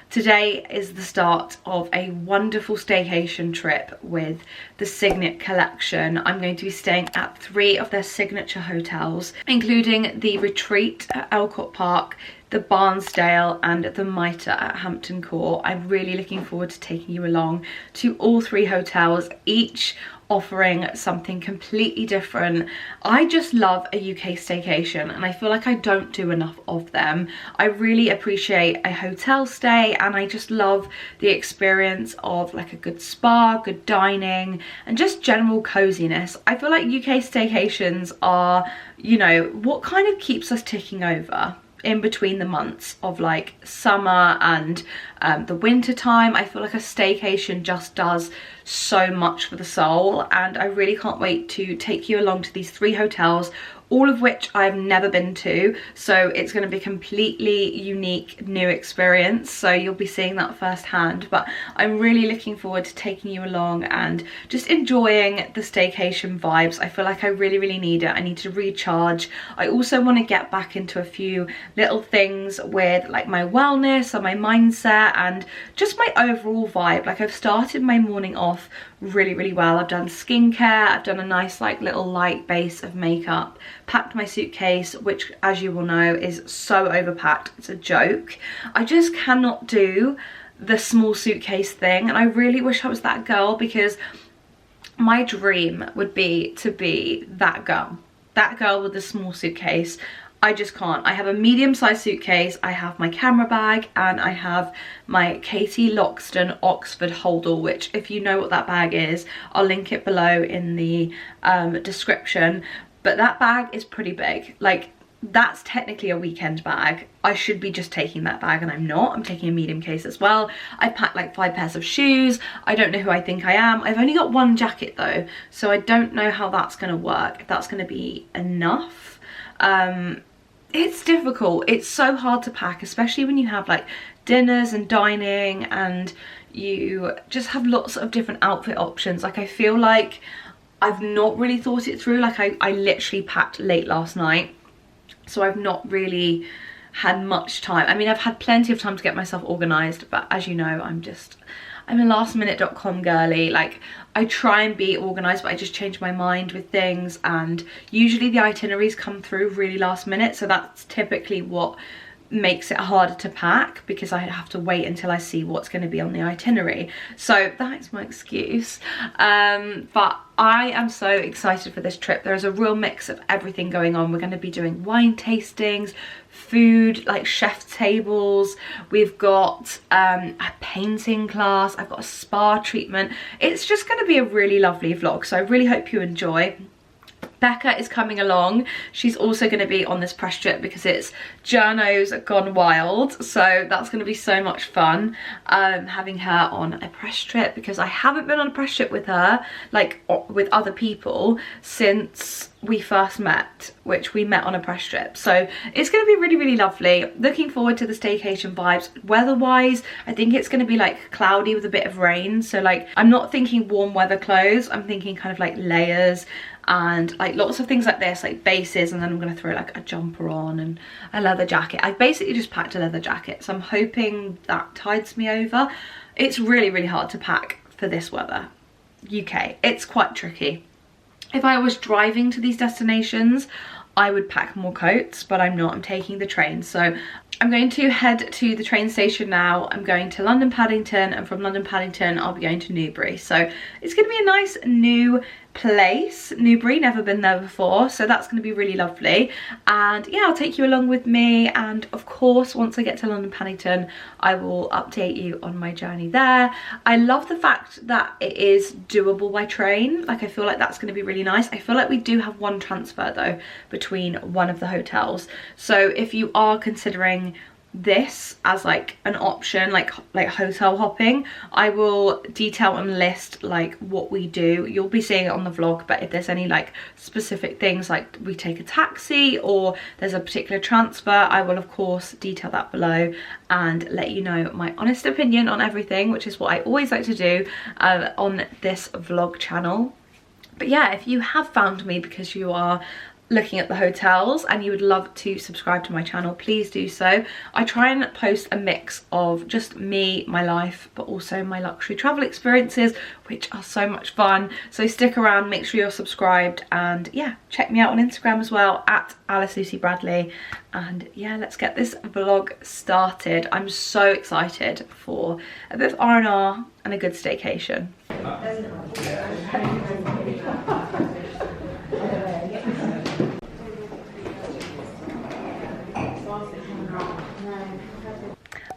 Today is the start of a wonderful staycation trip with the Signet Collection. I'm going to be staying at 3 of their signature hotels, including the Retreat at Elcot Park, the Barnsdale and the Mitre at Hampton Court. I'm really looking forward to taking you along to all 3 hotels, each offering something completely different. I just love a UK staycation and I feel like I don't do enough of them. I really appreciate a hotel stay and I just love the experience of like a good spa, good dining and just general coziness. I feel like UK staycations are, you know, what kind of keeps us ticking over in between the months of like summer and the winter time. I feel like a staycation just does so much for the soul, and I really can't wait to take you along to these 3 hotels, all of which I've never been to, so it's going to be a completely unique new experience, so you'll be seeing that firsthand. But I'm really looking forward to taking you along and just enjoying the staycation vibes. I feel like I really need it. I need to recharge. I also want to get back into a few little things with like my wellness and my mindset and just my overall vibe. Like, I've started my morning off really well. I've done skincare, I've done a nice like little light base of makeup, packed my suitcase, which as you will know is so overpacked, it's a joke. I just cannot do the small suitcase thing, and I really wish I was that girl, because my dream would be to be that girl with the small suitcase. I just can't. I have a medium-sized suitcase, I have my camera bag, and I have my Katie Loxton Oxford holdall, which if you know what that bag is, I'll link it below in the description. But that bag is pretty big. Like, that's technically a weekend bag. I should be just taking that bag and I'm not. I'm taking a medium case as well. I've packed like 5 pairs of shoes. I don't know who I think I am. I've only got 1 jacket though, so I don't know how that's gonna work, if that's gonna be enough. It's difficult. It's so hard to pack, especially when you have like dinners and dining and you just have lots of different outfit options. Like, I feel like I've not really thought it through. Like, I literally packed late last night, so I've not really had much time. I mean, I've had plenty of time to get myself organised, but as you know, I'm a lastminute.com girly. Like, I try and be organised, but I just change my mind with things, and usually the itineraries come through really last minute, so that's typically what makes it harder to pack, because I have to wait until I see what's going to be on the itinerary. So that is my excuse. But I am so excited for this trip. There is a real mix of everything going on. We're going to be doing wine tastings, food, like chef tables. We've got a painting class. I've got a spa treatment. It's just going to be a really lovely vlog, so I really hope you enjoy. Becca is coming along. She's also going to be on this press trip because it's Journo's Gone Wild, so that's going to be so much fun, having her on a press trip, because I haven't been on a press trip with her, like with other people, since we first met, which we met on a press trip. So it's going to be really lovely. Looking forward to the staycation vibes. Weather wise, I think it's going to be like cloudy with a bit of rain, so like I'm not thinking warm weather clothes, I'm thinking kind of like layers and like lots of things like this, like bases, and then I'm going to throw like a jumper on and a leather jacket. I basically just packed a leather jacket, so I'm hoping that tides me over. It's really hard to pack for this weather. UK, it's quite tricky. If I was driving to these destinations, I would pack more coats, but I'm not. I'm taking the train, so I'm going to head to the train station now. I'm going to London Paddington, and from London Paddington I'll be going to Newbury. So it's going to be a nice new place. Newbury, never been there before, so that's going to be really lovely. And yeah, I'll take you along with me, and of course once I get to London Paddington I will update you on my journey there. I love the fact that it is doable by train. Like, I feel like that's going to be really nice. I feel like we do have 1 transfer though between one of the hotels, so if you are considering this as like an option, like hotel hopping, I will detail and list like what we do. You'll be seeing it on the vlog, but if there's any like specific things, like we take a taxi or there's a particular transfer, I will of course detail that below and let you know my honest opinion on everything, which is what I always like to do on this vlog channel. But yeah, if you have found me because you are looking at the hotels and you would love to subscribe to my channel, please do so. I try and post a mix of just me, my life, but also my luxury travel experiences, which are so much fun. So stick around, make sure you're subscribed, and yeah, check me out on Instagram as well at Alice Lucy Bradley. And yeah, let's get this vlog started. I'm so excited for a bit of R&R and a good staycation.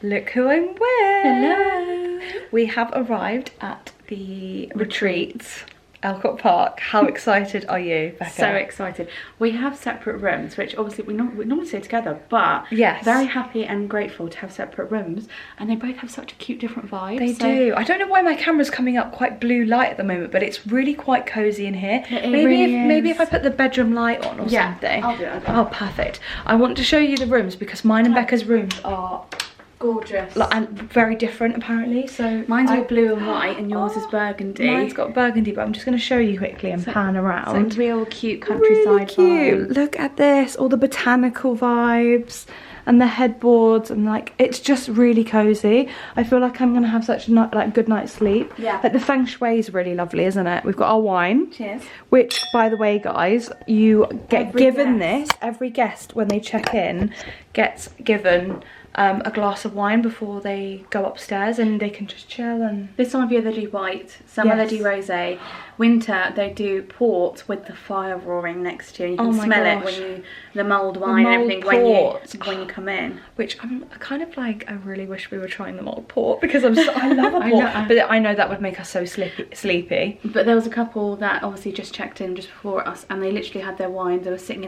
Look who I'm with. Hello. We have arrived at the retreat, Elcot Park. How excited are you, Becca? So excited. We have separate rooms, which obviously we normally stay together, but yes, very happy and grateful to have separate rooms, and they both have such a cute different vibe. They do. I don't know why my camera's coming up quite blue light at the moment, but it's really quite cozy in here. Maybe if I put the bedroom light on or something. I'll do it. Oh, perfect. I want to show you the rooms because mine and Becca's rooms are gorgeous. And very different apparently. So mine's all blue and white and yours is burgundy. Mine's got burgundy, but I'm just going to show you quickly and pan around. So real cute countryside really cute vibe. Look at this, all the botanical vibes and the headboards, and like it's just really cozy. I feel like I'm going to have such a good night's sleep. Yeah. Like the feng shui is really lovely, isn't it? We've got our wine. Cheers. Which, by the way, guys, you get given this. Every guest when they check in gets given a glass of wine before they go upstairs, and they can just chill. And this time of year they do white, summer they do rosé, winter they do port with the fire roaring next to you. You can smell it when the mulled wine and everything when you come in. Which I'm kind of like, I really wish we were trying the mulled port because I love a port, but I know that would make us so sleepy. But there was a couple that obviously just checked in just before us, and they literally had their wine. They were sitting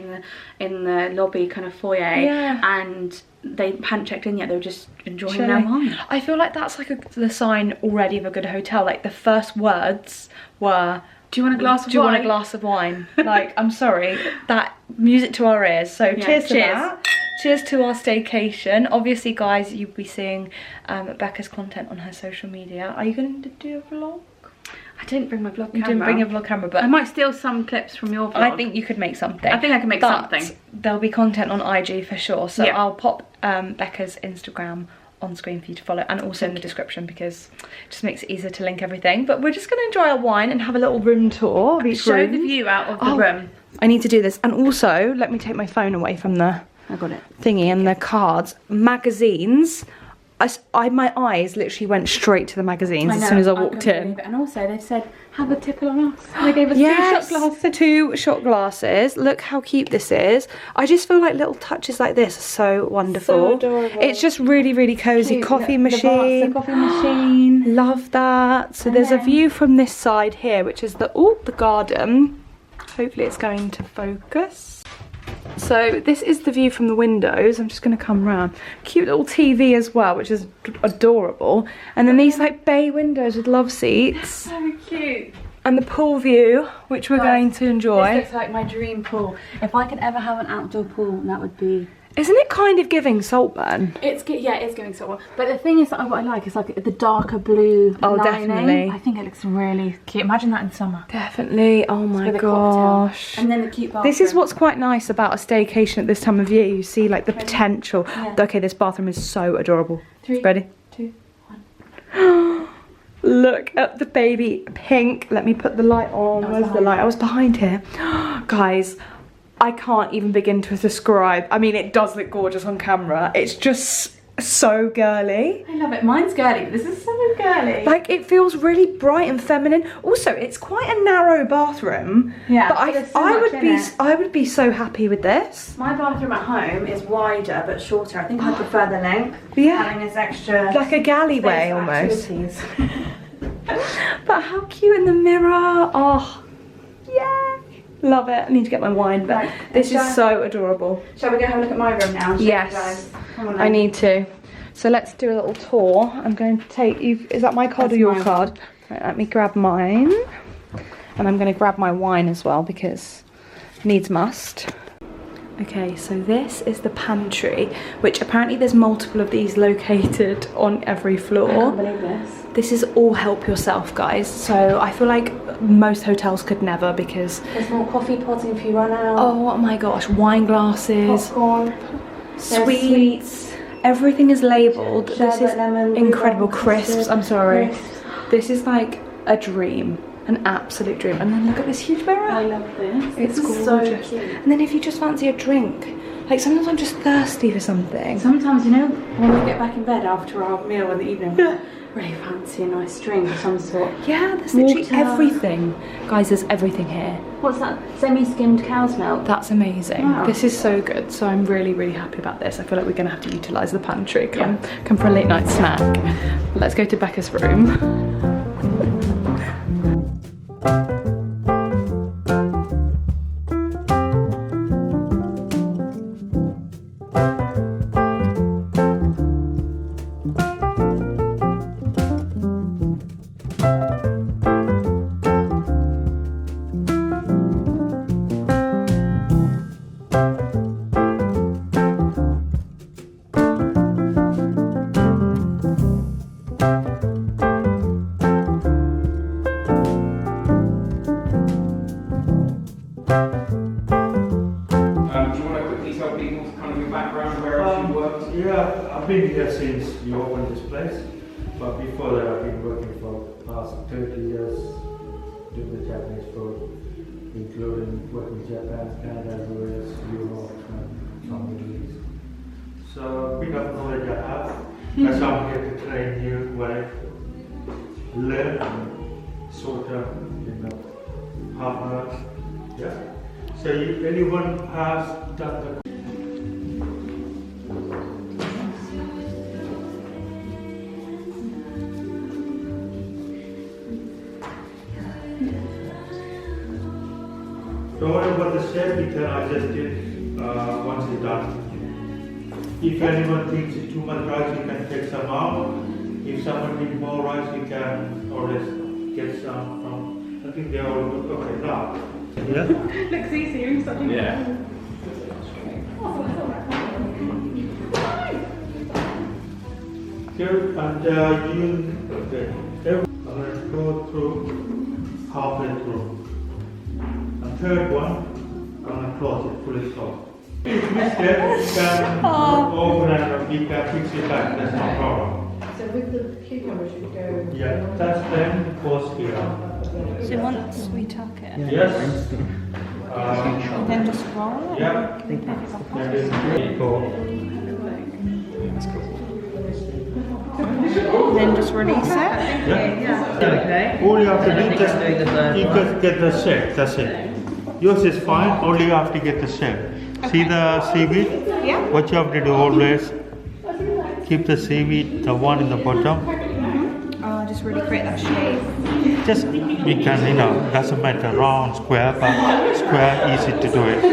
in the lobby kind of foyer, and they hadn't checked in yet. They were just enjoying their wine. I feel like that's like the sign already of a good hotel. Like the first words were, do you want a glass of wine? Do you want a glass of wine? Like, I'm sorry, that music to our ears. So cheers to that. Cheers to our staycation. Obviously, guys, you'll be seeing Becca's content on her social media. Are you going to do a vlog? I didn't bring my vlog camera. You didn't bring a vlog camera, but I might steal some clips from your vlog. I think you could make something. I think I can make something. There'll be content on IG for sure. So I'll pop Becca's Instagram on screen for you to follow, and also in the description, because it just makes it easier to link everything. But we're just going to enjoy our wine and have a little room tour of each room. Show the view out of the room. I need to do this. And also, let me take my phone away from the thingy and the cards. Magazines. My eyes literally went straight to the magazines as soon as I walked in. And also they said, have a tipple on us. They gave us 2 shot glasses. 2 shot glasses. Look how cute this is. I just feel like little touches like this are so wonderful. So adorable. It's just really, really cozy. Coffee machine. The coffee machine. Love that. So there's a view from this side here, which is the garden. Hopefully it's going to focus. So this is the view from the windows. I'm just going to come round. Cute little TV as well, which is adorable. And then these like bay windows with love seats. So cute. And the pool view, which we're going to enjoy. This looks like my dream pool. If I could ever have an outdoor pool, that would be... Isn't it kind of giving Saltburn? It's giving Saltburn. But the thing is that what I like is like the darker blue lining. Definitely. I think it looks really cute. Imagine that in summer. Definitely. Oh my gosh. And then the cute bathroom. This is what's quite nice about a staycation at this time of year. You see like the potential. Yeah. Okay, this bathroom is so adorable. 3, Ready? 2, 1. Look at the baby pink. Let me put the light on. Where's the light? I was behind here. Guys, I can't even begin to describe. I mean, it does look gorgeous on camera. It's just so girly. I love it. Mine's girly, but this is so girly. Like, it feels really bright and feminine. Also, it's quite a narrow bathroom. Yeah. But I would be so happy with this. My bathroom at home is wider but shorter. I think I prefer the length. Yeah. Having this extra, like a galleyway almost. But how cute in the mirror. Oh, yeah. Love it. I need to get my wine, but this is so adorable. Shall we go have a look at my room now? Yes, I need to. So let's do a little tour. I'm going to take you. Is that my card or your card? Right, let me grab mine, and I'm going to grab my wine as well because needs must. Okay, so this is the pantry, which apparently there's multiple of these located on every floor. I can't believe this. This is all help yourself, guys. So I feel like most hotels could never, because there's more coffee pots if you run out. Oh my gosh, wine glasses, popcorn, sweets. Everything is labelled. This is incredible. Crisps, I'm sorry. This is like a dream. An absolute dream. And then look at this huge mirror. I love this. It's gorgeous. So cute. And then if you just fancy a drink, like sometimes I'm just thirsty for something. Sometimes, you know, when we get back in bed after our meal in the evening, really fancy a nice drink of some sort. Yeah, there's literally everything. Guys, there's everything here. What's that? Semi-skimmed cow's milk? That's amazing. Wow. This is so good. So I'm really, really happy about this. I feel like we're going to have to utilise the pantry. Come for a late night snack. Let's go to Becca's room. I've been here since you opened this place, but before that I've been working for the past 30 years doing the Japanese food, including working in Japan, Canada, US, Europe, and some Middle East. So a bit of knowledge I have. That's why I'm here to train you, whatever, learn, sort of, partner. Yeah. So anyone has done the don't worry about the chef, we can adjust it once it's done. If anyone thinks it's too much rice, you can take some out. If someone needs more rice, you can always get some from. I think they're all good. Okay, now. Yeah? Looks easier, such a Good, and okay. I'm going to go through halfway through. Third one, I'm going to close it, fully closed. If you missed it, you can open and we can fix it back, that's no problem. So with the cucumbers you go... Yeah, that's then goes here. So once we tuck it? Yes. Then just roll it? Yeah. Then go. Then just release it? Yeah. Okay. All you have to do is you just get the shape, that's it. Yours is fine, only you have to get the shape. Okay. See the seaweed? Yeah. What you have to do always, keep the seaweed, the one in the bottom. Just really create that shape. Just, we can, doesn't matter, round, square, but square, easy to do it.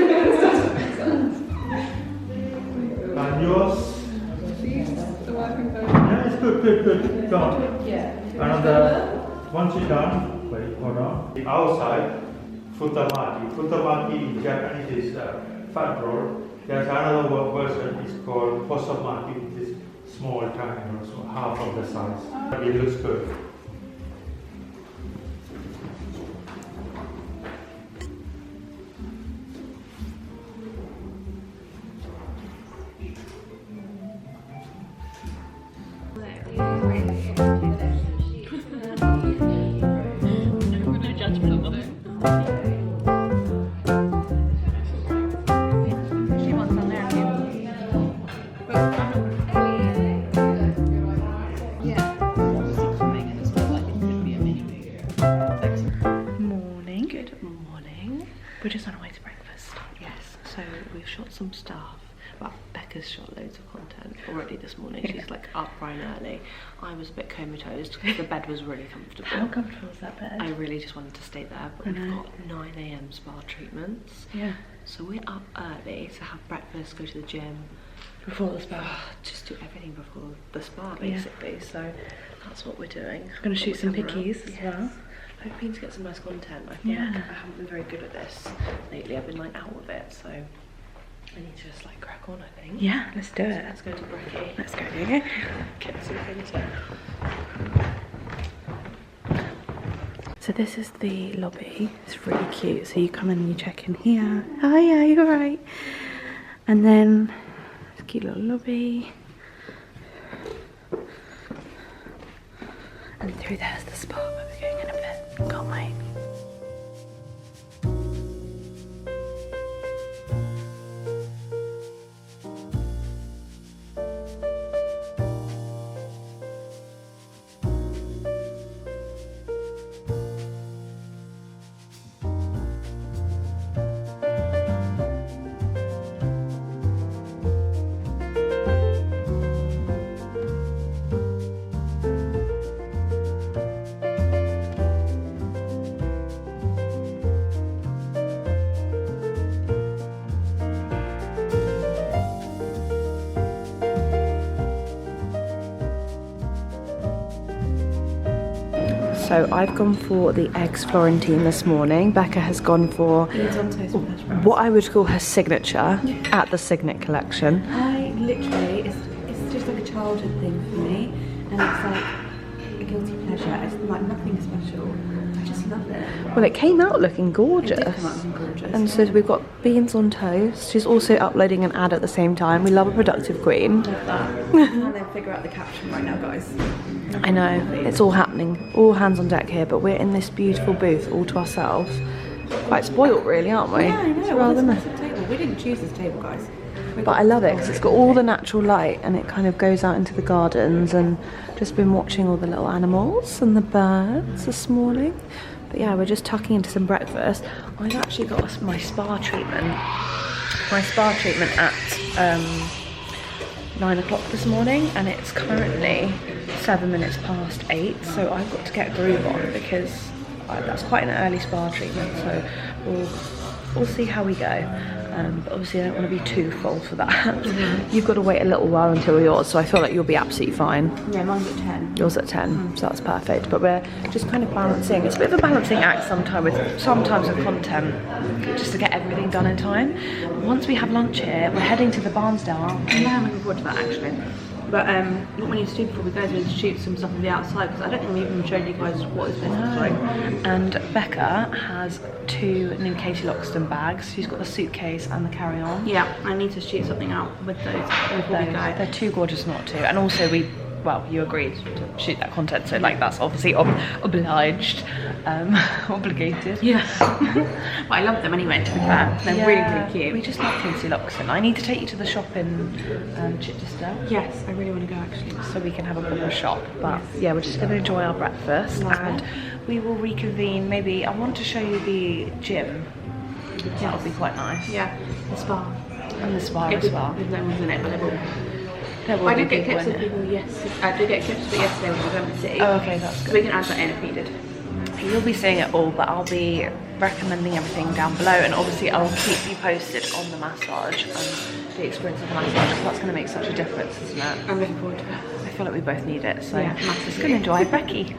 And yours? Yeah, it's good. Done. And once you're done, wait, hold on. The outside, futamaki. Futamaki in Japanese is fat roll. There's another version, it's called hosomaki, which is small, tiny, so half of the size. It looks good. We're just on our way to breakfast. Yes, so we've shot some stuff. Well, Becca's shot loads of content already this morning. She's like up bright and early. I was a bit comatose because the bed was really comfortable. How comfortable is that bed? I really just wanted to stay there, but we've got 9 AM spa treatments. Yeah. So we're up early to have breakfast, go to the gym. Before the spa? Just do everything before the spa, basically. So that's what we're doing. We're going to shoot some pickies as well. Hoping to get some nice content. I feel like I haven't been very good at this lately. I've been like out of it, so I need to just like crack on, I think. Yeah, let's do it. Let's go to Brekkie. Let's go, Hugo. Get some things in. So this is the lobby. It's really cute. So you come in and you check in here. Oh yeah, you're right. And then it's a cute little lobby. And through there's the spa where we're going in a bit. Can't wait. So I've gone for the eggs Florentine this morning. Becca has gone for what I would call her signature at the Signet Collection. I literally, it's just like a childhood thing for me, and it's like a guilty pleasure. It's like nothing special. I just love it. Well, it came out looking gorgeous. It did come out looking gorgeous. And so we've got beans on toast. She's also uploading an ad at the same time. We love a productive queen. Love that. I'm trying to figure out the caption right now, guys. I know, it's all happening. All hands on deck here, but we're in this beautiful booth all to ourselves. Quite spoiled really, aren't we? Yeah, I know. It's rather nice. Table. We didn't choose this table, guys. But I love it because it's got all the natural light and it kind of goes out into the gardens, and just been watching all the little animals and the birds this morning. But yeah, we're just tucking into some breakfast. I've actually got my spa treatment. My spa treatment at 9 o'clock this morning, and it's currently 7 minutes past 8, so I've got to get a groove on because that's quite an early spa treatment, so we'll see how we go. But obviously I don't want to be too full for that. You've got to wait a little while until yours, so I feel like you'll be absolutely fine. Yeah, mine's at 10. Yours at 10, so that's perfect. But we're just kind of balancing. It's a bit of a balancing act sometimes with content, just to get everything done in time. Once we have lunch here, we're heading to the Barnsdale, aren't we? Yeah, I'm looking forward to that actually. But what we need to do before we go is shoot some stuff on the outside, because I don't think we even showed you guys what is this. And Becca has 2 new Katie Loxton bags. She's got the suitcase and the carry-on. Yeah, I need to shoot something out with those before we go. They're too gorgeous not to. And also you agreed to shoot that content, so like that's obviously obliged, obligated. Yeah. But I love them anyway, to be fair. They're really, really cute. We just love Katie Loxton. I need to take you to the shop in Chichester. Yes, I really want to go actually. So we can have a proper shop. But yeah, we're just going to enjoy our breakfast and we will reconvene. Maybe I want to show you the gym. That would be quite nice. Yeah, the spa. And the spa as well. There's no one's in it, but there will I did get clips of people yesterday. I did get clips of it yesterday when we were going to see. Oh, okay, that's good. We can add that in if needed. You'll be seeing it all, but I'll be recommending everything down below, and obviously I'll keep you posted on the massage and the experience of the massage, because that's going to make such a difference, isn't it? I'm looking forward to it. I feel like we both need it, so yeah, just going to enjoy Brekkie.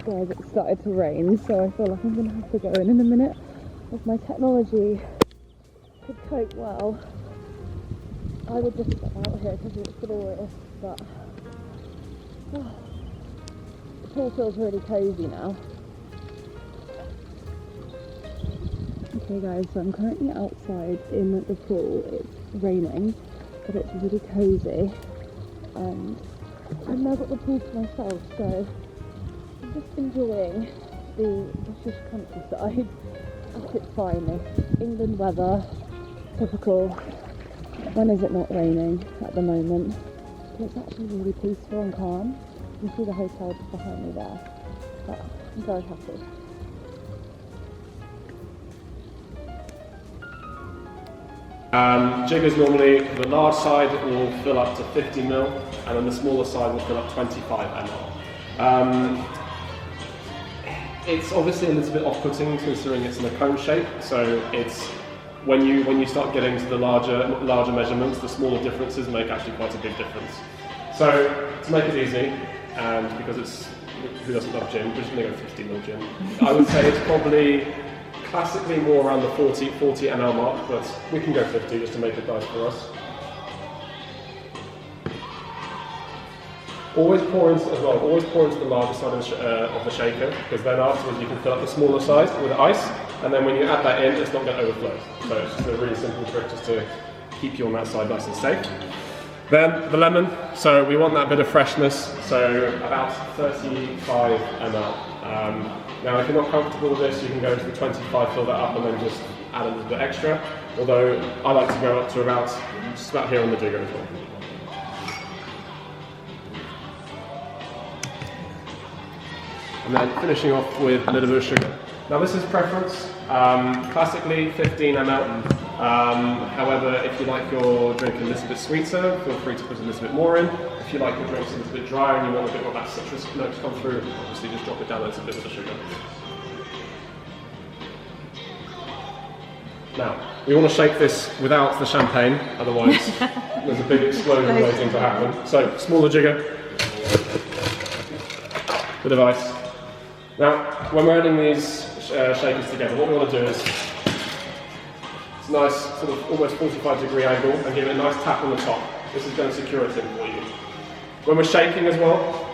Guys, it started to rain, so I feel like I'm going to have to go in a minute. If my technology could cope well, I would just step out here because it's glorious, but the pool feels really cosy now. Okay guys, so I'm currently outside in the pool. It's raining, but it's really cosy, and I've now got the pool to myself, so I'm just enjoying the British countryside at its finest. England weather, typical. When is it not raining at the moment? But it's actually really peaceful and calm. You can see the hotel just behind me there. But I'm very happy. Jiggers normally, the large side will fill up to 50 mil, and then the smaller side will fill up 25 ml. It's obviously a little bit off-putting considering it's in a cone shape, so it's when you start getting to the larger measurements, the smaller differences make actually quite a big difference. So to make it easy, and because it's who doesn't love gin, we're just going to go 50 ml gin. I would say it's probably classically more around the 40 ml mark, but we can go 50 just to make it nice for us. Always pour into the larger side of the shaker, because then afterwards you can fill up the smaller side with ice, and then when you add that in, it's not going to overflow. So it's just a really simple trick just to keep you on that side nice and safe. Then the lemon, so we want that bit of freshness, so about 35 ml. Now if you're not comfortable with this, you can go to the 25, fill that up, and then just add a little bit extra, although I like to go up to just about here on the jigger as well. And then finishing off with a little bit of sugar. Now this is preference, classically 15 ml. However, if you like your drink a little bit sweeter, feel free to put a little bit more in. If you like your drinks a little bit drier and you want a bit more of that citrus note to come through, obviously just drop it down a little bit with the sugar. Now, we want to shake this without the champagne, otherwise there's a big explosion waiting to happen. So, smaller jigger, bit of ice. Now, when we're adding these shakers together, what we want to do is it's a nice sort of almost 45-degree angle and give it a nice tap on the top. This is going to secure it in for you. When we're shaking as well,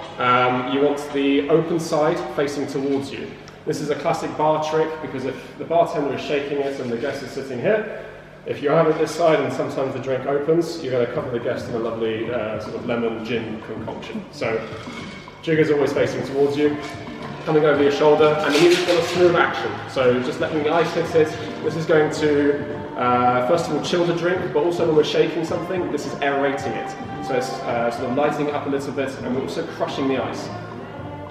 you want the open side facing towards you. This is a classic bar trick because if the bartender is shaking it and the guest is sitting here, if you have it this side and sometimes the drink opens, you're going to cover the guest in a lovely sort of lemon gin concoction. So, jigger's always facing towards you, coming over your shoulder, and you just want a smooth action. So just letting the ice hit it. This is going to, first of all, chill the drink, but also when we're shaking something, this is aerating it. So it's sort of lighting it up a little bit, and we're also crushing the ice.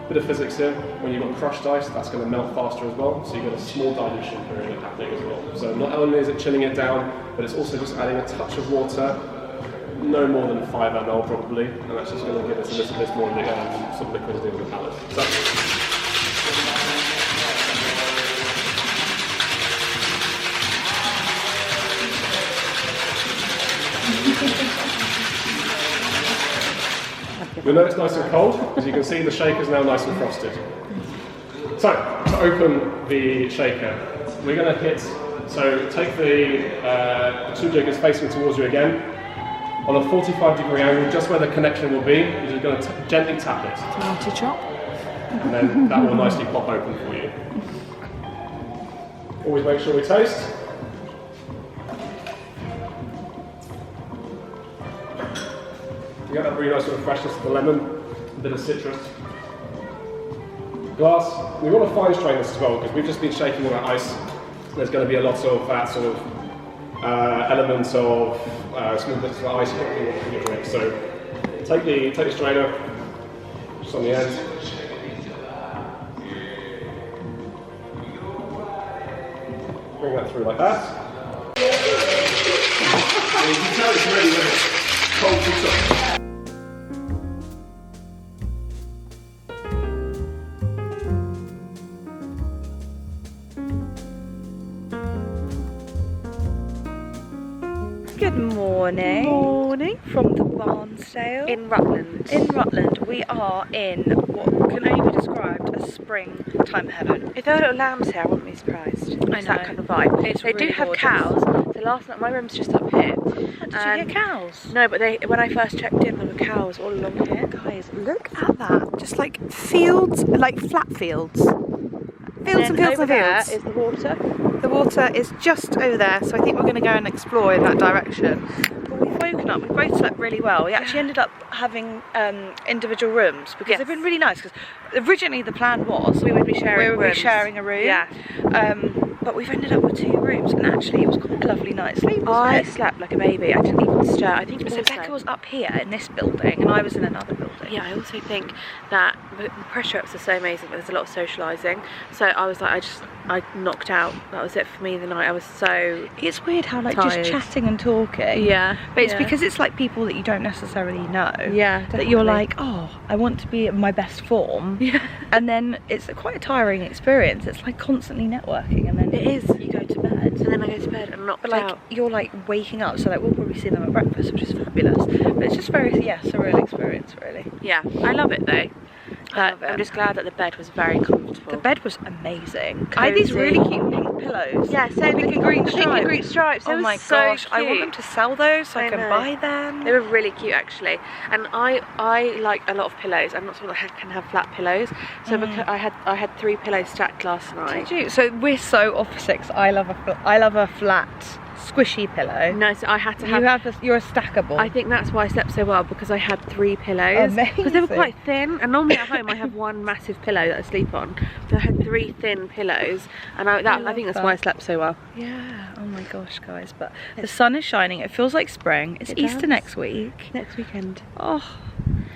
Bit of physics here, when you've got crushed ice, that's going to melt faster as well, so you get a small dilution period happening as well. So not only is it chilling it down, but it's also just adding a touch of water, no more than 5 ml probably, and that's just going to give us a little bit more sort of liquidity on the palate. So, you'll know it's nice and cold, as you can see the shaker's now nice and frosted. So, to open the shaker, we're going to hit, so take the 2 jiggers facing towards you again, on a 45-degree angle, just where the connection will be, you're just going to gently tap it. Tomato chop. And then that will nicely pop open for you. Always make sure we taste. You get that really nice sort of freshness of the lemon, a bit of citrus. Glass, we want to fine strain this as well because we've just been shaking on that ice. There's going to be a lot of that sort of elements of small bits of ice in your drink. So take the strainer, just on the end. Bring that through like that. And you can tell it's really, really cold to touch. Good morning. Morning. From the Barnsdale. In Rutland. In Rutland. We are in what can only be described as springtime heaven. If there were little lambs here, I wouldn't be surprised. It's that kind of vibe. They really do have gorgeous. cows. So last night, my room's just up here. Did you hear cows? No, but when I first checked in, there were cows all along here. Guys, look at that. Just like fields, like flat fields. Fields and fields and fields. There is the water. The water is just over there, so I think we're going to go and explore in that direction. But we've woken up, we both slept really well. We actually ended up having individual rooms because they've been really nice. Because originally the plan was we would be sharing a room. Yeah. but we've ended up with 2 rooms, and actually it was quite a lovely night's sleep. I slept like a baby. I didn't even stir. I think so. Becca was up here in this building, and I was in another building. Yeah, I also think that the pressure ups are so amazing, but there's a lot of socialising. So I was like, I knocked out. That was it for me the night. I was so It's weird how like tired. just chatting and talking. Yeah. But it's because it's like people that you don't necessarily know. Yeah, That you're like, oh, I want to be at my best form. Yeah. And then it's quite a tiring experience. It's like constantly networking, and then It is. you go to bed. And then I go to bed and knocked But like out. you're like waking up, so like we'll probably see them at breakfast, which is fabulous. But it's just very surreal experience, really. Yeah, I love it though. I love it. I'm just glad that the bed was very comfortable. The bed was amazing. I had these Cozy. really cute pink pillows. Yeah, so pink and green stripes. Pink and green stripes. Oh my gosh, I want them to sell those so I can know. buy them. They were really cute actually, and I like a lot of pillows. I'm not someone that can have flat pillows, so because I had 3 pillows stacked last night. Did you? So we're so opposite. 'Cause I love a flat, squishy pillow. No, so I had to have. You're a stackable. I think that's why I slept so well, because I had 3 pillows. Amazing. Because they were quite thin, and normally at home I have 1 massive pillow that I sleep on. But I had 3 thin pillows, and I think that's why I slept so well. Yeah. Oh my gosh, guys! But the sun is shining. It feels like spring. It's Easter does. next week. Next weekend. Oh,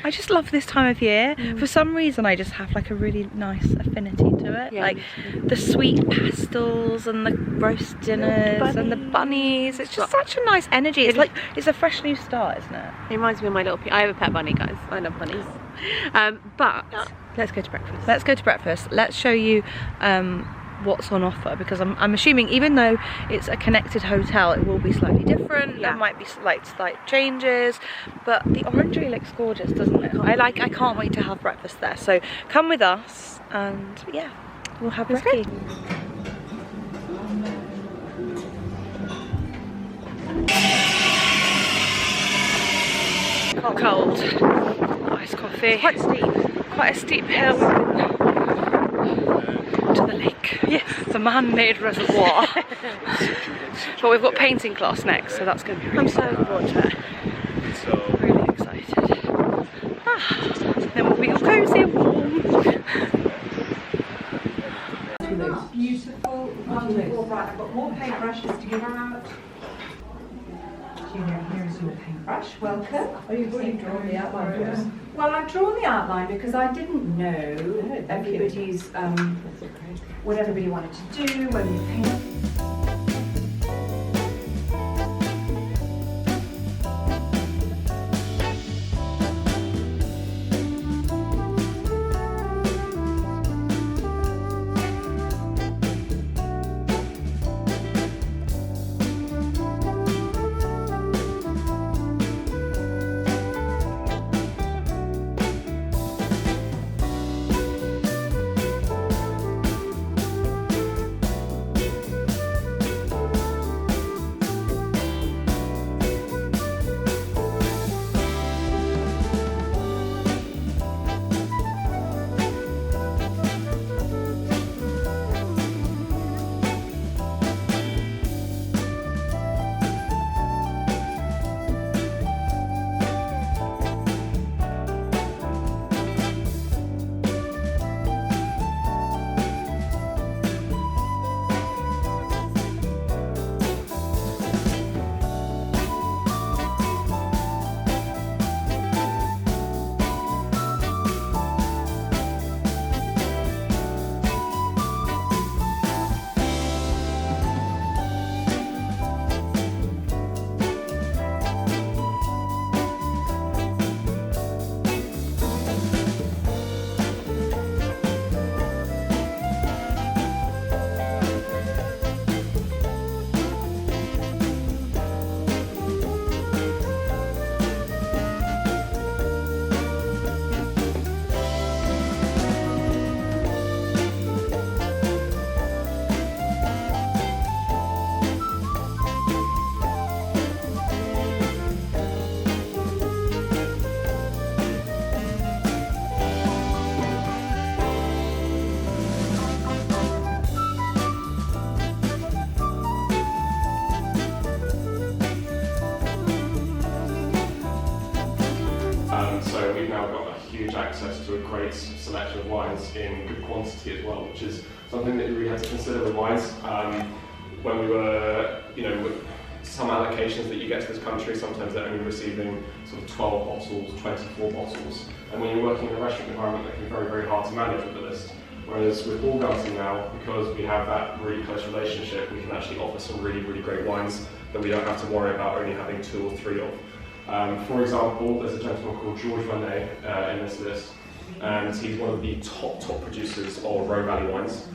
I just love this time of year. For some reason, I just have like a really nice affinity to it. Yeah, like me too. the sweet pastels and the roast dinners and the bunnies. It's just such a nice energy. It's like it's a fresh new start, isn't it? It reminds me of my little. I have a pet bunny, guys. I love bunnies. But let's go to breakfast. Let's go to breakfast. Let's show you what's on offer, because I'm assuming even though it's a connected hotel, it will be slightly different. Yeah. There might be slight changes, but the orangery looks gorgeous, doesn't it? I can't wait to have breakfast there. So come with us, and yeah, we'll have brekkie. Cold. Iced coffee. Quite steep. Quite a steep hill to the lake. Yes. The man-made reservoir. But we've got painting class next, so that's going to be really fun. I'm so looking forward to it. Really excited. Then we'll be all cozy and warm. Beautiful. Wonderful. Right, I've got more paintbrushes to give out. Here is your paintbrush. Welcome. Oh, you've already drawn the outline. Well, I've drawn the outline because I didn't know everybody's what everybody wanted to do when we paint. huge access to a great selection of wines in good quantity as well, which is something that we really had to consider with wines. When we were, with some allocations that you get to this country, sometimes they're only receiving sort of 12 bottles, 24 bottles. And when you're working in a restaurant environment, that can be very, very hard to manage with the list. Whereas with Barnsdale now, because we have that really close relationship, we can actually offer some really, really great wines that we don't have to worry about only having 2 or 3 of. For example, there's a gentleman called George René in this list, and he's one of the top producers of Rhone Valley wines.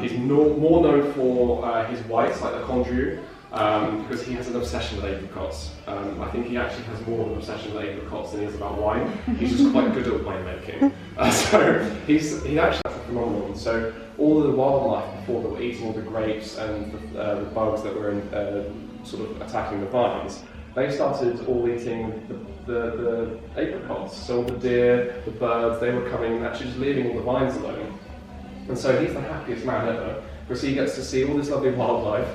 He's more known for his whites, like the Condrieu, because he has an obsession with apricots. I think he actually has more of an obsession with apricots than he is about wine. He's just quite good at winemaking. So he's actually phenomenal. So all of the wildlife before that were eating all the grapes and the bugs that were sort of attacking the vines, they started all eating the apricots. So all the deer, the birds, they were coming and actually just leaving all the vines alone. And so he's the happiest man ever, because he gets to see all this lovely wildlife,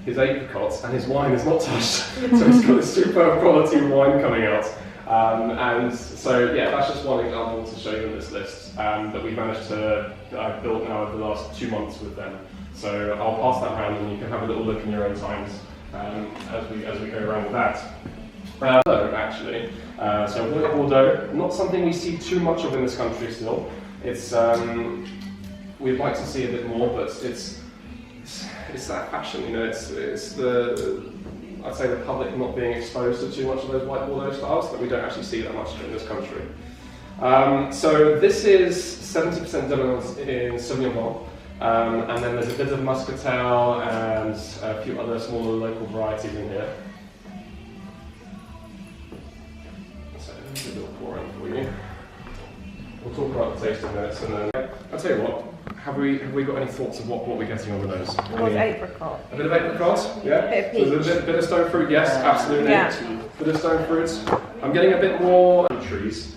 his apricots, and his wine is not touched. So he's got this superb quality wine coming out. And so, yeah, that's just one example to show you in this list that we've managed to, that I've built now over the last 2 months with them. So I'll pass that around and you can have a little look in your own times as we go around with that. Actually, so Bordeaux, not something we see too much of in this country still. It's we'd like to see a bit more, but it's that fashion, it's I'd say the public not being exposed to too much of those white Bordeaux styles, that we don't actually see that much in this country. So this is 70% dominance in Sauvignon Blanc, and then there's a bit of Muscatel and a few other smaller local varieties in here. So let me do a little pouring for you. We'll talk about the taste in minutes, and then I'll tell you what. Have we got any thoughts of what we're getting on the nose? Apricot. A bit of apricot, yeah. A bit of peach. So there's a bit of stone fruit, yes, absolutely. Yeah. Bit of stone fruits. I'm getting a bit more countries,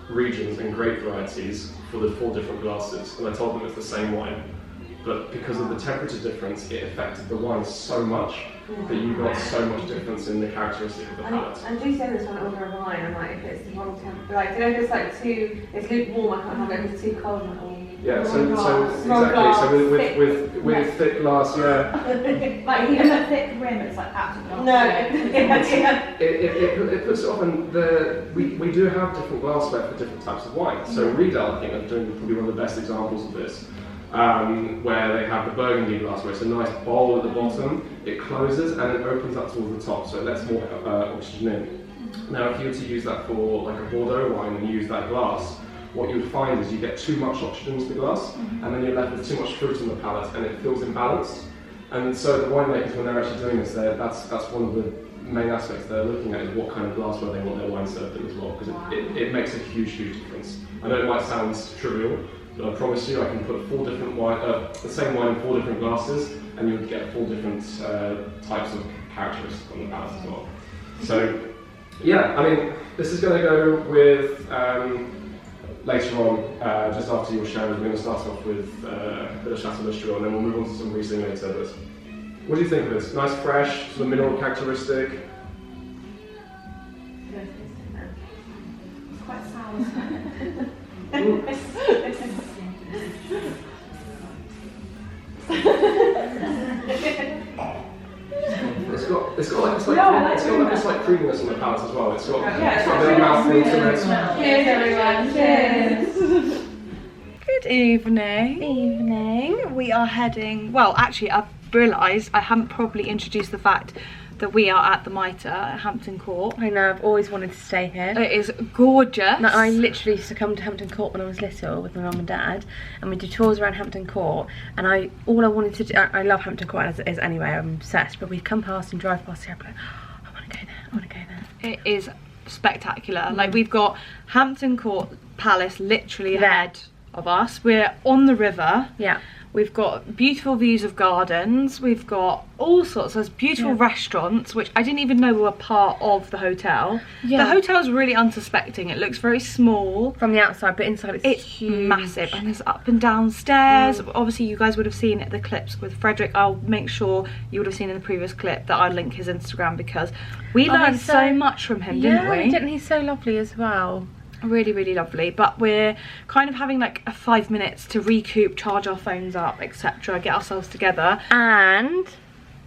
regions, and grape varieties for the 4 different glasses, and I told them it's the same wine. But because of the temperature difference, it affected the wine so much that you got so much difference in the characteristic of the palate. And do say this when I order a wine, I'm like, if it's the wrong temperature, like, if it's like it's lukewarm, I can't have it. If it's too cold, I'm like, oh. Yeah, so exactly. So with thick glass, yeah. Like even a thick rim, it's like absolutely not. No. It puts it off, and we do have different glassware for different types of wine. So Riedel, I think, are doing probably one of the best examples of this. Where they have the burgundy glassware. It's a nice bowl at the bottom, it closes and it opens up towards the top, so it lets more oxygen in. Now if you were to use that for like a Bordeaux wine and use that glass, what you would find is you get too much oxygen into the glass, and then you're left with too much fruit in the palate and it feels imbalanced. And so the winemakers, when they're actually doing this, that's one of the main aspects they're looking at, is what kind of glassware they want their wine served in as well, because it makes a huge difference. I know it might sound trivial, but I promise you I can put 4 different the same wine in 4 different glasses, and you would get 4 different types of characteristics on the palate as well. So, yeah, I mean, this is going to go with, later on, just after your show, we're going to start off with a bit of Chateau Listro, and then we'll move on to some Riesling later. But what do you think of this? Nice, fresh, sort of mineral characteristic? It's quite sour, isn't it? It's got this like creaminess on the palate as well. It's got a bit of mouthfeel to it. Cheers, everyone. Cheers. Good evening. We are heading, well, actually I've realised I haven't properly introduced the fact that we are at the Mitre at Hampton Court. I know, I've always wanted to stay here. It is gorgeous. No, I literally used to come to Hampton Court when I was little with my mum and dad, and we did tours around Hampton Court, and all I wanted to do, I love Hampton Court as it is anyway, I'm obsessed, but we'd come past and drive past here, I'd be like, oh, I want to go there. It is spectacular. Like, we've got Hampton Court Palace literally ahead of us. We're on the river. Yeah. We've got beautiful views of gardens. We've got all sorts. There's beautiful restaurants, which I didn't even know were part of the hotel. Yeah. The hotel's really unsuspecting. It looks very small from the outside, but inside it's huge. Massive. And there's up and down stairs. Obviously, you guys would have seen the clips with Frederick. I'll make sure you would have seen in the previous clip that I'll link his Instagram, because we learned so much from him, didn't we? Didn't he? So lovely as well. Really, really lovely. But we're kind of having like a 5 minutes to recoup, charge our phones up, etc., get ourselves together and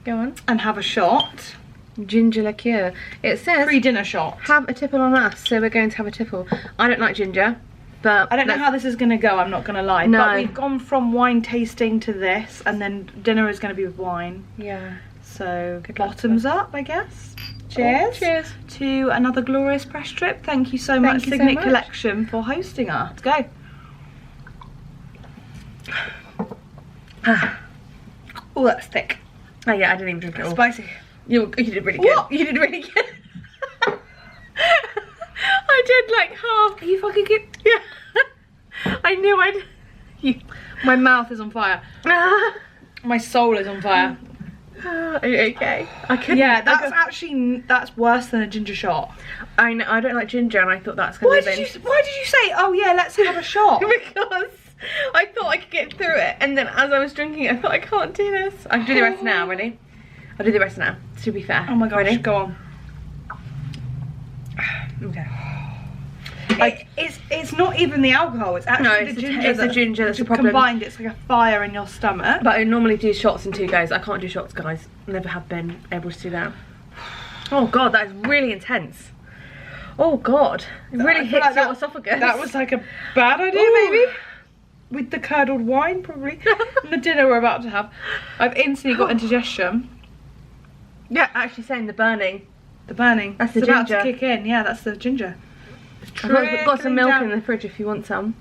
go on and have a shot. Ginger liqueur. It says Pre-dinner shot. Have a tipple on us, so we're going to have a tipple. I don't like ginger, but I don't know how this is going to go, I'm not going to lie. No. But we've gone from wine tasting to this, and then dinner is going to be with wine. Yeah. So bottoms up, I guess. Cheers. Oh, cheers to another glorious press trip. Thank you so much, Signet Collection, for hosting us. Let's go. Oh, that's thick. Oh yeah, I didn't even drink it all. Spicy. You did really good. What? You did really good. I did like half. Are you fucking good? Yeah. I knew I'd. My mouth is on fire. My soul is on fire. Are you okay? I couldn't. Yeah, that's worse than a ginger shot. I know. I don't like ginger, and I thought that's gonna be. Why did you say, oh yeah, let's have a shot? Because I thought I could get through it, and then as I was drinking it, I thought I can't do this. I can do the rest now. Ready? I'll do the rest now. To be fair. Oh my gosh, ready? go on. Okay. It's not even the alcohol. It's actually the ginger. That's the problem. Combined, it's like a fire in your stomach. But I normally do shots in 2 goes. I can't do shots, guys. Never have been able to do that. Oh god, that is really intense. Oh god, it really hits like your esophagus. That was like a bad idea, maybe. With the curdled wine, probably. And the dinner we're about to have. I've instantly got indigestion. Yeah, actually saying the burning. The burning. That's the it's ginger. about to kick in. Yeah, that's the ginger. I've got some milk in the fridge if you want some.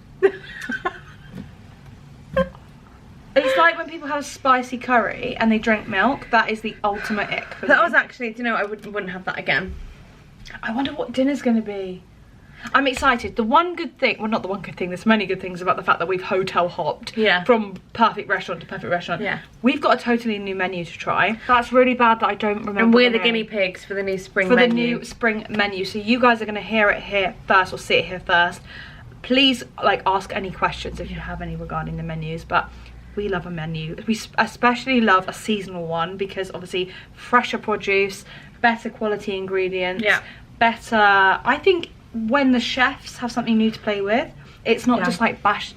It's like when people have a spicy curry and they drink milk. That is the ultimate ick for me. That was actually, do you know, I wouldn't have that again. I wonder what dinner's going to be. I'm excited. The one good thing, well not the one good thing, there's many good things about the fact that we've hotel hopped from perfect restaurant to perfect restaurant. Yeah. We've got a totally new menu to try. That's really bad that I don't remember. And we're the guinea pigs for the new spring menu. For the new spring menu. So you guys are going to hear it here first or see it here first. Please like ask any questions if you have any regarding the menus, but we love a menu. We especially love a seasonal one because obviously fresher produce, better quality ingredients, better, I think when the chefs have something new to play with, it's not just like bash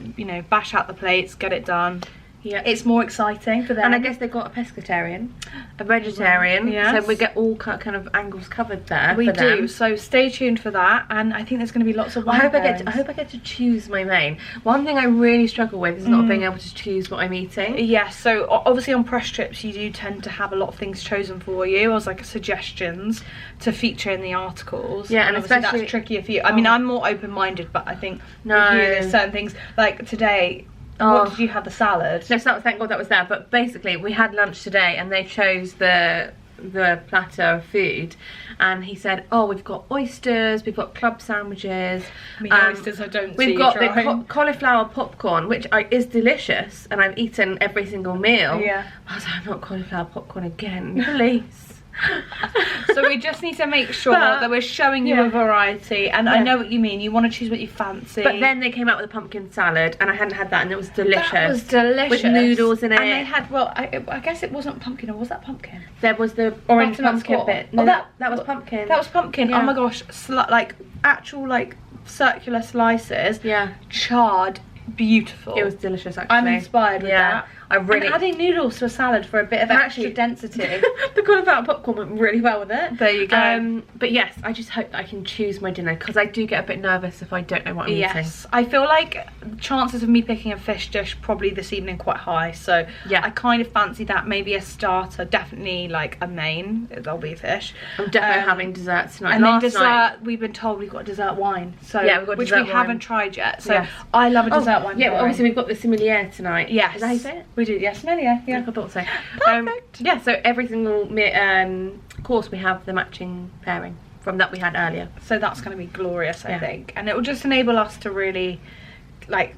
out the plates, get it done. Yeah, it's more exciting for them. And I guess they've got a pescatarian, a vegetarian, so we get all kind of angles covered there. We do. So stay tuned for that, and I think there's going to be lots of wine. I hope I get to choose my main. One thing I really struggle with is not being able to choose what I'm eating. Yes. So obviously on press trips you do tend to have a lot of things chosen for you as like suggestions to feature in the articles. Yeah, and especially that's trickier for you. I mean, I'm more open-minded, but I think with you, there's certain things like today. What did you have? The salad? No, thank God that was there. But basically, we had lunch today, and they chose the platter of food, and he said, "Oh, we've got oysters, we've got club sandwiches, oysters. I don't. We've got the cauliflower popcorn, which is delicious, and I've eaten every single meal. Yeah. I was like, not cauliflower popcorn again, please." So we just need to make sure that we're showing you a variety, and I know what you mean, you want to choose what you fancy. But then they came out with a pumpkin salad, and I hadn't had that, and it was delicious. That was delicious. With noodles in it. And they had, well, I guess it wasn't pumpkin, or was that pumpkin? There was the orange pumpkin bit. No, that was pumpkin. That was pumpkin. Yeah. Oh my gosh, like actual like circular slices. Yeah. Charred. Beautiful. It was delicious, actually. I'm inspired with that. I really. And adding noodles to a salad for a bit of extra density. The cauliflower popcorn went really well with it. There you go. But yes, I just hope that I can choose my dinner because I do get a bit nervous if I don't know what I'm eating. Yes, I feel like chances of me picking a fish dish probably this evening quite high. So I kind of fancy that. Maybe a starter, definitely like a main. There'll be fish. I'm definitely having dessert tonight. And then dessert, we've been told we've got dessert wine. So we've got which dessert we wine. haven't tried yet. So I love a dessert wine. Yeah, well, obviously we've got the sommelier tonight. Yes. Is that how you say it? We do, yes, sommelier. Yeah, I thought so. Perfect. Yeah, so every single course we have the matching pairing from that we had earlier. So that's going to be glorious, I think. And it will just enable us to really, like,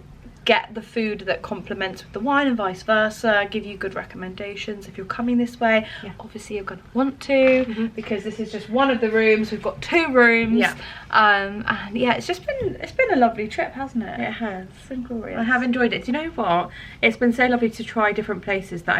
get the food that complements with the wine and vice versa, give you good recommendations if you're coming this way. Obviously you're going to want to, because this is just one of the rooms. We've got 2 rooms. And yeah, it's been a lovely trip, hasn't it? It has. It's been glorious. I have enjoyed it. Do you know what? It's been so lovely to try different places that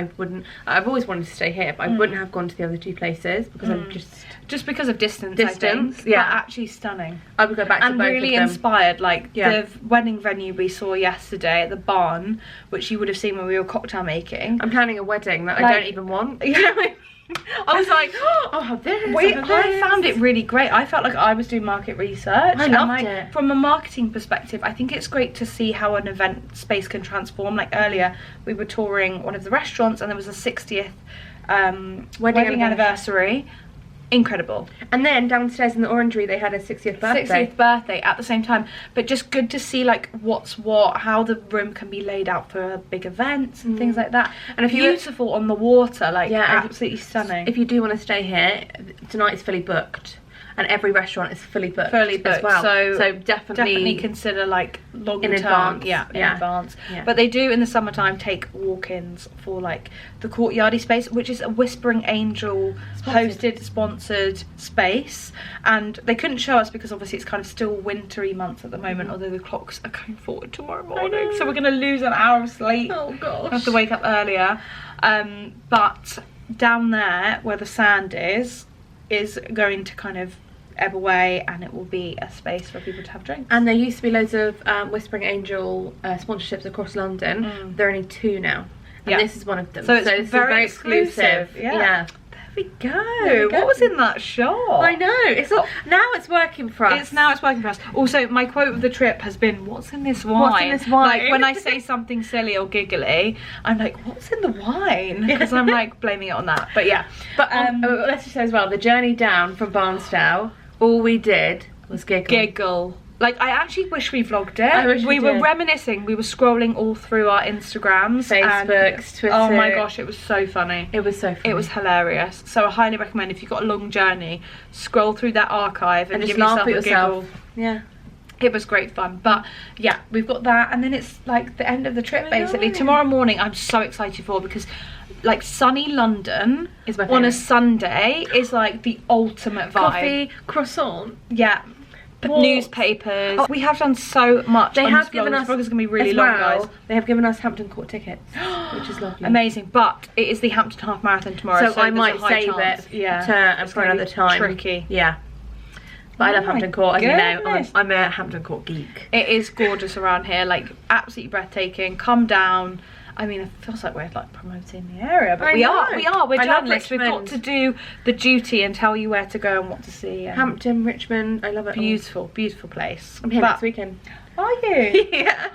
I've always wanted to stay here, but I wouldn't have gone to the other 2 places because I'm just because of distance, I think, yeah. but actually stunning. I would go back to and both really of them. Inspired. Like the wedding venue we saw yesterday at the barn, which you would have seen when we were cocktail making. I'm planning a wedding that I don't even want. You know what I mean? I was like, oh, have this. I found it really great. I felt like I was doing market research. I loved it. From a marketing perspective, I think it's great to see how an event space can transform. Like earlier, we were touring one of the restaurants and there was a 60th wedding anniversary. Incredible. And then downstairs in the orangery they had a 60th birthday. 60th birthday at the same time. But just good to see like what's what, how the room can be laid out for big events and things like that. And if beautiful on the water, like absolutely stunning. If you do want to stay here, tonight is fully booked. And every restaurant is fully booked as well. So definitely consider like long in term, advance. in advance. Yeah. But they do in the summertime take walk-ins for like the courtyardy space, which is a Whispering Angel hosted, sponsored space. And they couldn't show us because obviously it's kind of still wintry months at the moment, although the clocks are going forward tomorrow morning. So we're going to lose an hour of sleep. Oh gosh. I have to wake up earlier. But down there where the sand is going to kind of ebb away, and it will be a space for people to have drinks. And there used to be loads of Whispering Angel sponsorships across London. There are only 2 now, and this is one of them. So it's very exclusive. Yeah. There we go. What was in that shot? I know. It's all, now it's working for us. Now it's working for us. Also, my quote of the trip has been, "What's in this wine?" What's in this wine? Like when I say something silly or giggly, I'm like, "What's in the wine?" Because I'm like blaming it on that. But yeah. But let's just say as well, the journey down from Barnsdale, all we did was giggle. Like, I actually wish we vlogged it. I wish we were did. reminiscing. We were scrolling all through our Instagrams, Facebooks, Twitter. Oh my gosh, it was so funny. It was so funny. It was hilarious. So I highly recommend, if you've got a long journey, scroll through that archive and just give yourself laugh a at yourself. giggle. Yeah. It was great fun. But yeah, we've got that, and then it's like the end of the trip basically. Tomorrow morning I'm so excited for, because like sunny London is my on a favourite. Sunday is like the ultimate vibe. Coffee, croissant. Yeah. Walks. Newspapers. We have done so much. They have given us. This vlog is gonna be really long, guys. They have given us Hampton Court tickets, which is lovely. Amazing. But it is the Hampton Half Marathon tomorrow, so I might save chance. it for another time. Tricky. Yeah. But I love Hampton Court, as you know. goodness. I'm a Hampton Court geek. It is gorgeous around here, like absolutely breathtaking. Come down. I mean, it feels like we're like promoting the area, but we are. We're journalists. We've got to do the duty and tell you where to go and what to see. Hampton, Richmond, I love it. Beautiful place. I'm here next weekend. Are you? Yeah.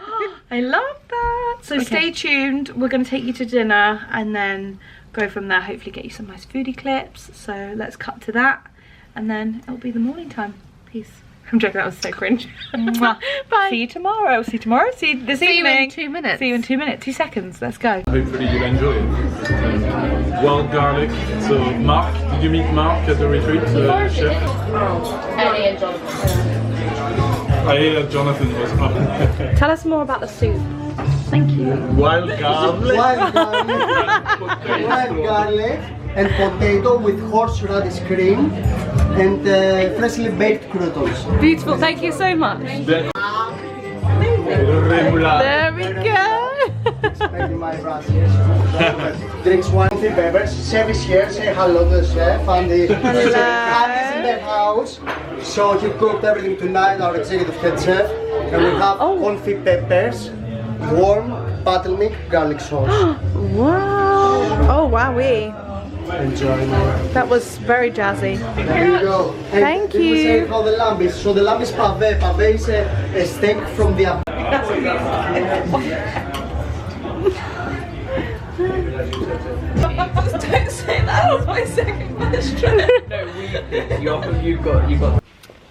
I love that. So stay tuned. We're going to take you to dinner and then go from there. Hopefully get you some nice foodie clips. So let's cut to that, and then it'll be the morning time. Peace. I'm joking, that was so cringe. Bye. See you tomorrow. See you tomorrow. See you this evening. See you in 2 minutes. See you in 2 minutes. 2 seconds. Let's go. Hopefully you'll enjoy it. Wild garlic. So Mark, did you meet Mark at the retreat, chef? Ellie and Jonathan. I hear Jonathan was up. Tell us more about the soup. Thank you. Wild garlic. Wild garlic and potato with horseradish cream and freshly baked croutons. Beautiful. Thank you so much. There we go. Maybe my brass, yes. Drinks wine, 3 beverage. Chef is here. Say hello to the chef. And the chef is in the house. So he cooked everything tonight, our executive head chef. And we have confit peppers, warm bottleneck garlic sauce. Wow. Oh, wowee. Enjoy. That was very jazzy. There you go. And Thank we you. say how the lamb is. So the lamb is pave. Pave is a steak from the Don't say that was my second question. You got.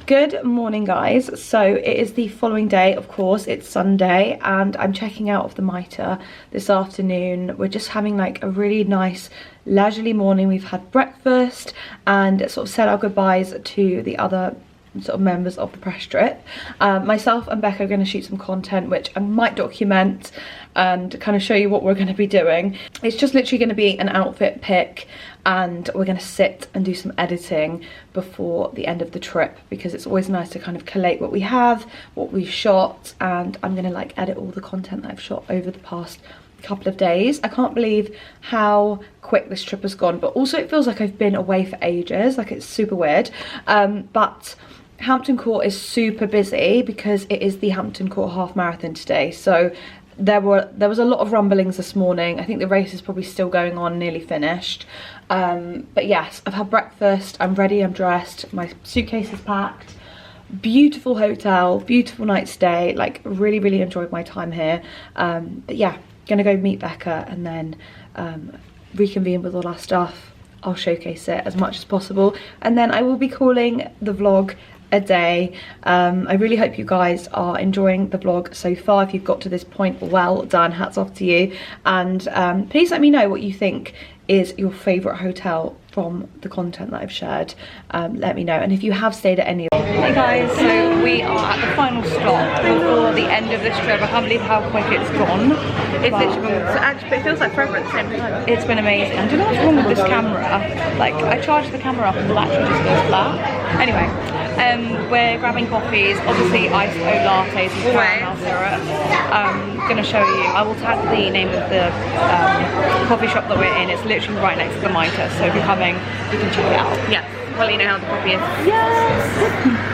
Good morning, guys. So it is the following day, of course. It's Sunday and I'm checking out of the Mitre this afternoon. We're just having like a really nice leisurely morning. We've had breakfast and sort of said our goodbyes to the other sort of members of the press trip. Myself and Becca are going to shoot some content which I might document and kind of show you what we're going to be doing. It's just literally going to be an outfit pick, and we're going to sit and do some editing before the end of the trip, because it's always nice to kind of collate what we have, what we've shot, and I'm going to like edit all the content that I've shot over the past couple of days. I can't believe how quick this trip has gone, but also it feels like I've been away for ages, like it's super weird. But Hampton Court is super busy because it is the Hampton Court half marathon today, so there was a lot of rumblings this morning. I think the race is probably still going on, nearly finished. But yes, I've had breakfast, I'm ready, I'm dressed, my suitcase is packed. Beautiful hotel, beautiful night stay, like really enjoyed my time here. But yeah, gonna go meet Becca and then reconvene with all our stuff. I'll showcase it as much as possible, and then I will be calling the vlog a day. I really hope you guys are enjoying the vlog so far. If you've got to this point, well done, hats off to you. And please let me know what you think is your favourite hotel from the content that I've shared. Let me know, and if you have stayed at any of them. Hey guys, so we are at the final stop before the end of this trip. I can't believe how quick it's gone. It's literally, actually, it feels like forever at the same time. It's been amazing. I don't know what's wrong with this camera. Like, I charged the camera up and the battery just goes flat. Anyway, we're grabbing coffees, obviously iced lattes and caramel syrup. Gonna show you, I will tag the name of the coffee shop that we're in. It's literally right next to the Mitre, so if you're coming, you can check it out. Yeah, well, you know how the coffee is. Yes!